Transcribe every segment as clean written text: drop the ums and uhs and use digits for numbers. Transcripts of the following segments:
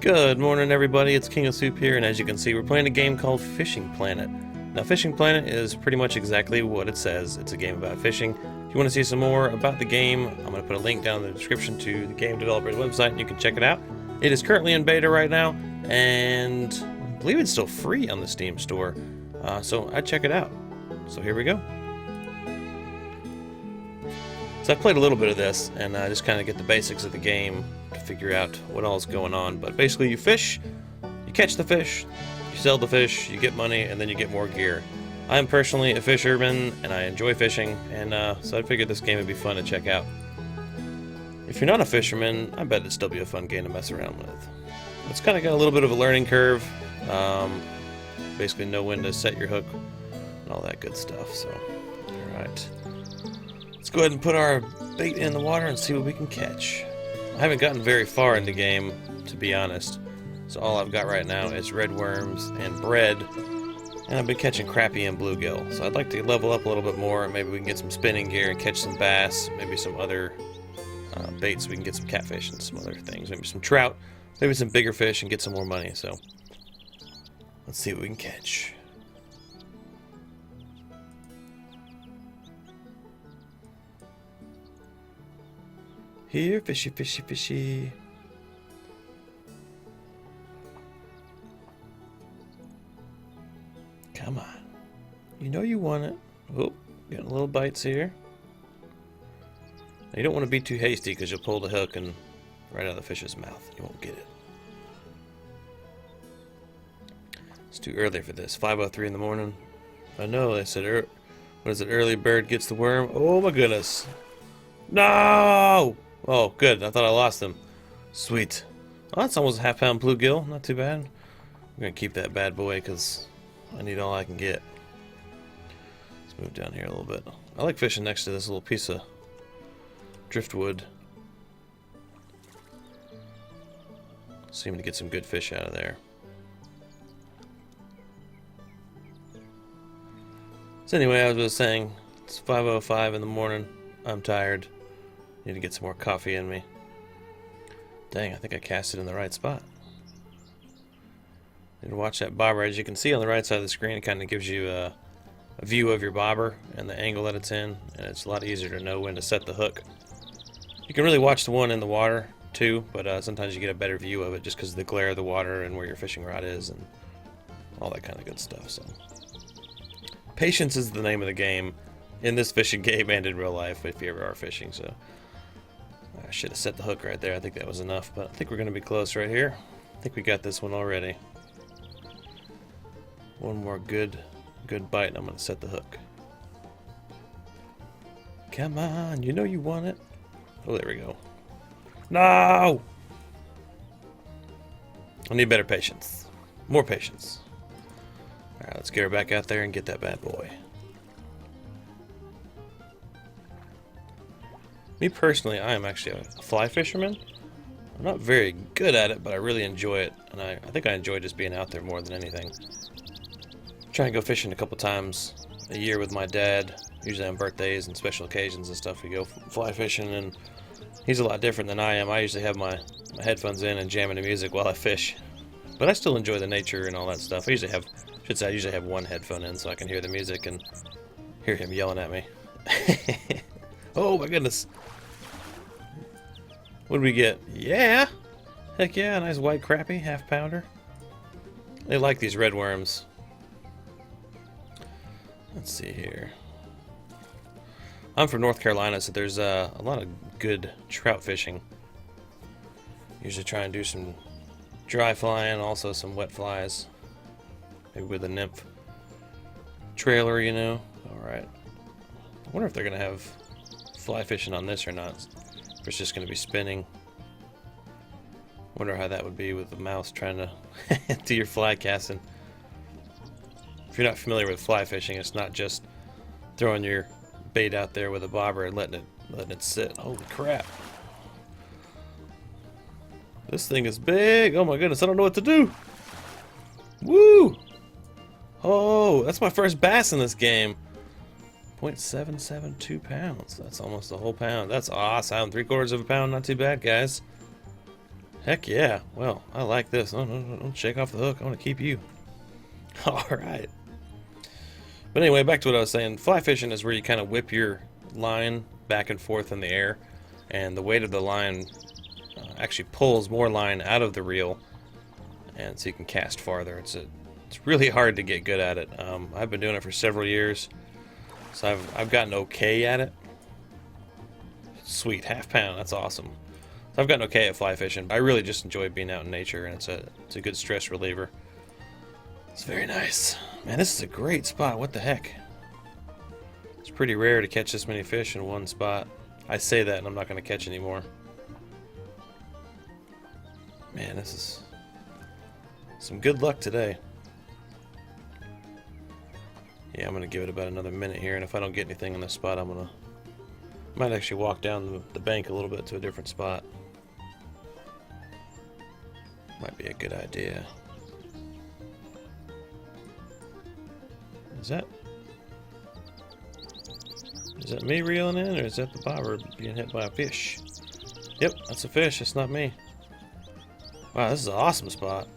Good morning, everybody. It's King of Soup here, and as you can see, we're playing a game called Fishing Planet. Now, Fishing Planet is pretty much exactly what it says. It's a game about fishing. If you want to see some more about the game, I'm going to put a link down in the description to the game developer's website, and you can check it out. It is currently in beta right now, and I believe it's still free on the Steam store, so I'd check it out. So here we go. So I've played a little bit of this, and I just kind of get the basics of the game to figure out what all is going on. But basically, you fish, you catch the fish, you sell the fish, you get money, and then you get more gear. I'm personally a fisherman, and I enjoy fishing, and so I figured this game would be fun to check out. If you're not a fisherman, I bet it'd still be a fun game to mess around with. It's kind of got a little bit of a learning curve. Basically, know when to set your hook and all that good stuff. So, all right. Let's go ahead and put our bait in the water and see what we can catch. I haven't gotten very far in the game, to be honest. So all I've got right now is red worms and bread. And I've been catching crappie and bluegill. So I'd like to level up a little bit more. Maybe we can get some spinning gear and catch some bass. Maybe some other baits. We can get some catfish and some other things. Maybe some trout. Maybe some bigger fish and get some more money. So let's see what we can catch. Here, fishy, fishy, fishy. Come on. You know you want it. Oh, getting little bites here. Now, you don't want to be too hasty because you'll pull the hook and right out of the fish's mouth. You won't get it. It's too early for this. 5:03 in the morning. I know, they said, what is it? Early bird gets the worm. Oh my goodness. No! Oh, good. I thought I lost him. Sweet. Well, that's almost a half-pound bluegill. Not too bad. I'm going to keep that bad boy because I need all I can get. Let's move down here a little bit. I like fishing next to this little piece of driftwood. Seem to get some good fish out of there. So anyway, I was saying, it's 5:05 in the morning. I'm tired. Need to get some more coffee in me. Dang, I think I cast it in the right spot. Need to watch that bobber. As you can see on the right side of the screen, it kind of gives you a view of your bobber and the angle that it's in, and it's a lot easier to know when to set the hook. You can really watch the one in the water too, but sometimes you get a better view of it just because of the glare of the water and where your fishing rod is and all that kind of good stuff. So, patience is the name of the game in this fishing game and in real life if you ever are fishing. So I should have set the hook right there. I think that was enough, but I think we're going to be close right here. I think we got this one already. One more good bite and I'm going to set the hook. Come on, you know you want it. Oh, there we go. No! I need better patience. More patience. Alright, let's get her back out there and get that bad boy. Me personally, I am actually a fly fisherman. I'm not very good at it, but I really enjoy it, and I think I enjoy just being out there more than anything. Try and go fishing a couple times a year with my dad, usually on birthdays and special occasions and stuff. We go fly fishing, and he's a lot different than I am. I usually have my headphones in and jamming to music while I fish, but I still enjoy the nature and all that stuff. I usually have one headphone in so I can hear the music and hear him yelling at me. Oh my goodness. What did we get? Yeah! Heck yeah, a nice white crappie, half pounder. They like these red worms. Let's see here. I'm from North Carolina, so there's a lot of good trout fishing. Usually try and do some dry flying, also some wet flies. Maybe with a nymph trailer, you know. Alright. I wonder if they're going to have fly fishing on this or not. If it's just going to be spinning. Wonder how that would be with the mouse trying to do your fly casting. If you're not familiar with fly fishing, it's not just throwing your bait out there with a bobber and letting it sit. Holy crap. This thing is big. Oh my goodness, I don't know what to do. Woo! Oh, that's my first bass in this game. 0.772 pounds. That's almost a whole pound. That's awesome. 3/4 of a pound. Not too bad, guys. Heck yeah. Well, I like this. Oh, no, don't shake off the hook. I want to keep you. All right. But anyway, back to what I was saying. Fly fishing is where you kind of whip your line back and forth in the air, and the weight of the line actually pulls more line out of the reel, and so you can cast farther. It's really hard to get good at it. I've been doing it for several years, so I've gotten okay at it. Sweet, ½ pound. That's awesome. So I've gotten okay at fly fishing. I really just enjoy being out in nature, and it's a good stress reliever. It's very nice. Man, this is a great spot. What the heck? It's pretty rare to catch this many fish in one spot. I say that and I'm not going to catch any more. Man, this is some good luck today. Yeah, I'm going to give it about another minute here, and if I don't get anything in this spot, might actually walk down the bank a little bit to a different spot. Might be a good idea. Is that me reeling in, or is that the bobber being hit by a fish? Yep, that's a fish. It's not me. Wow, this is an awesome spot.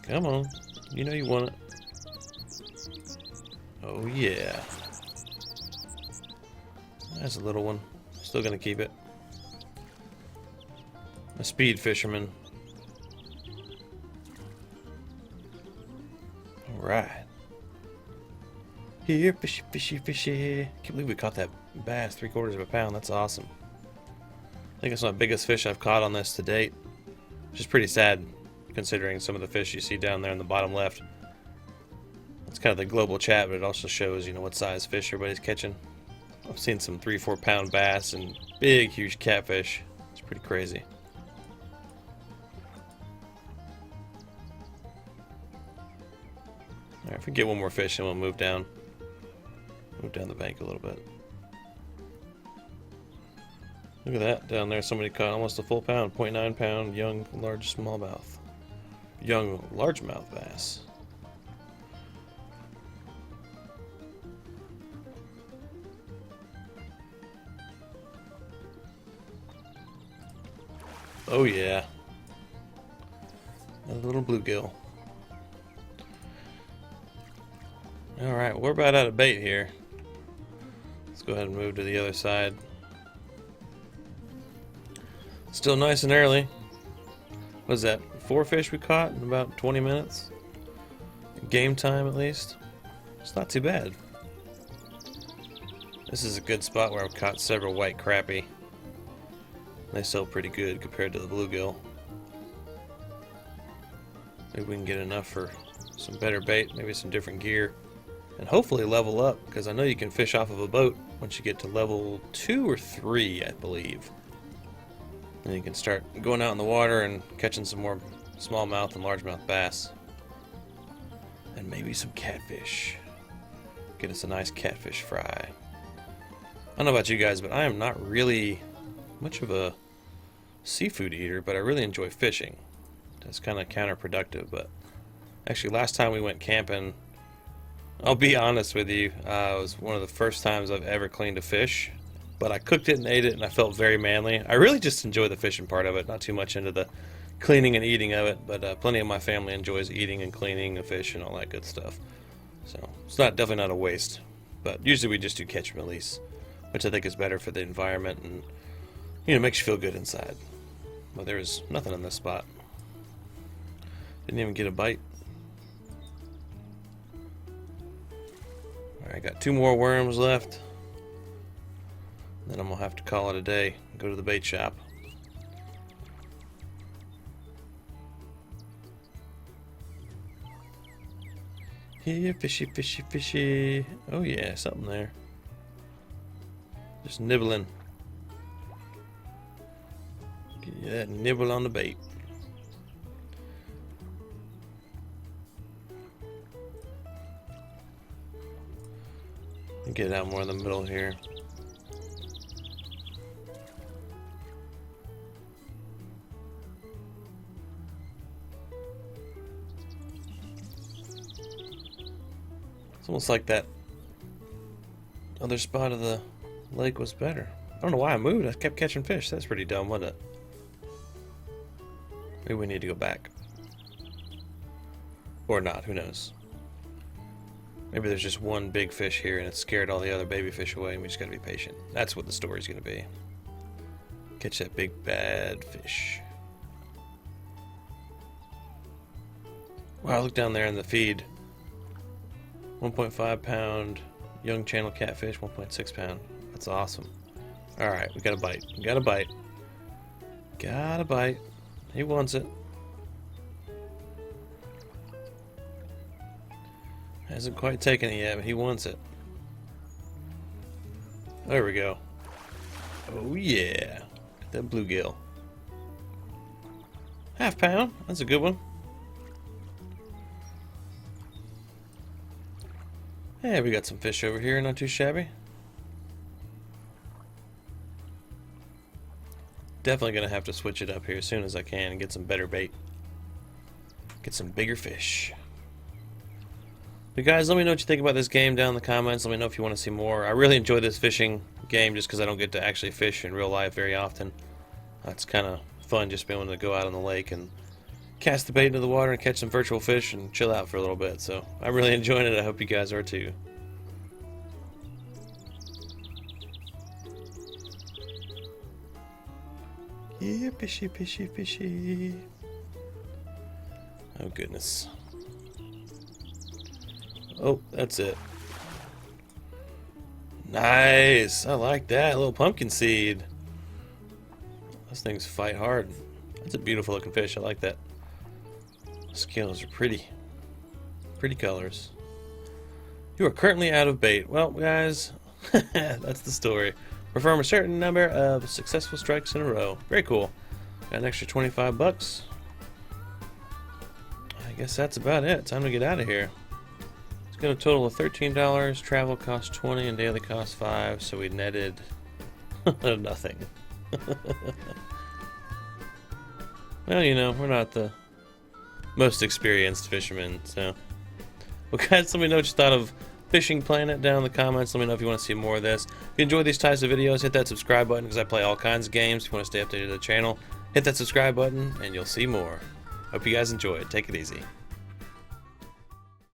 Come on. You know you want it. Oh, yeah. That's a little one. Still gonna keep it. A speed fisherman. Alright. Here, fishy, fishy, fishy. Can't believe we caught that bass, 3/4 of a pound. That's awesome. I think it's my biggest fish I've caught on this to date. Which is pretty sad, considering some of the fish you see down there in the bottom left. It's kind of the global chat, but it also shows, you know, what size fish everybody's catching. I've seen some 3-4 pound bass and big, huge catfish. It's pretty crazy. Alright, if we get one more fish, then we'll move down the bank a little bit. Look at that down there. Somebody caught almost a full pound, 0.9 pound young large smallmouth. Young largemouth bass. Oh yeah. A little bluegill. Alright, we're about out of bait here. Let's go ahead and move to the other side. Still nice and early. What is that? 4 fish we caught in about 20 minutes? Game time at least. It's not too bad. This is a good spot where I've caught several white crappie. They sell pretty good compared to the bluegill. Maybe we can get enough for some better bait, maybe some different gear. And hopefully level up, because I know you can fish off of a boat once you get to level 2 or 3, I believe. And you can start going out in the water and catching some more smallmouth and largemouth bass. And maybe some catfish. Get us a nice catfish fry. I don't know about you guys, but I am not really much of a seafood eater, but I really enjoy fishing. It's kind of counterproductive, but actually last time we went camping, I'll be honest with you, it was one of the first times I've ever cleaned a fish, but I cooked it and ate it and I felt very manly. I really just enjoy the fishing part of it, not too much into the cleaning and eating of it, but plenty of my family enjoys eating and cleaning the fish and all that good stuff. So it's definitely not a waste, but usually we just do catch and release, which I think is better for the environment and, you know, makes you feel good inside. But there was nothing in this spot. Didn't even get a bite. Alright, got 2 more worms left. Then I'm gonna have to call it a day and go to the bait shop. Here, fishy, fishy, fishy. Oh yeah, something there. Just nibbling. Get that nibble on the bait. Get it out more in the middle here. It's almost like that other spot of the lake was better. I don't know why I moved. I kept catching fish. That's pretty dumb, wasn't it? Maybe we need to go back. Or not, who knows. Maybe there's just one big fish here and it scared all the other baby fish away and we just gotta be patient. That's what the story's gonna be. Catch that big bad fish. Wow, look down there in the feed. 1.5 pound young channel catfish, 1.6 pound. That's awesome. Alright, we got a bite. We got a bite. Got a bite. He wants it. Hasn't quite taken it yet, but he wants it. There we go. Oh yeah. Get that bluegill. Half pound. That's a good one. Hey, we got some fish over here, not too shabby. Definitely gonna have to switch it up here as soon as I can and get some better bait. Get some bigger fish. But guys, let me know what you think about this game down in the comments. Let me know if you want to see more. I really enjoy this fishing game just because I don't get to actually fish in real life very often. It's kind of fun just being able to go out on the lake and cast the bait into the water and catch some virtual fish and chill out for a little bit. So I'm really enjoying it. I hope you guys are too. Yeah, fishy, fishy, fishy. Oh goodness. Oh, that's it. Nice. I like that. A little pumpkin seed. Those things fight hard. That's a beautiful looking fish. I like that. Scales are pretty. Pretty colors. You are currently out of bait. Well, guys, that's the story. Perform a certain number of successful strikes in a row. Very cool. Got an extra 25 bucks. I guess that's about it. Time to get out of here. It's got a total of $13. Travel cost 20 and daily cost 5, so we netted nothing. Well, you know, we're not the most experienced fishermen, so. Well, guys, let me know what you thought of Fishing Planet down in the comments. Let me know if you want to see more of this. If you enjoy these types of videos, hit that subscribe button because I play all kinds of games. If you want to stay updated to the channel, hit that subscribe button and you'll see more. Hope you guys enjoy it. Take it easy.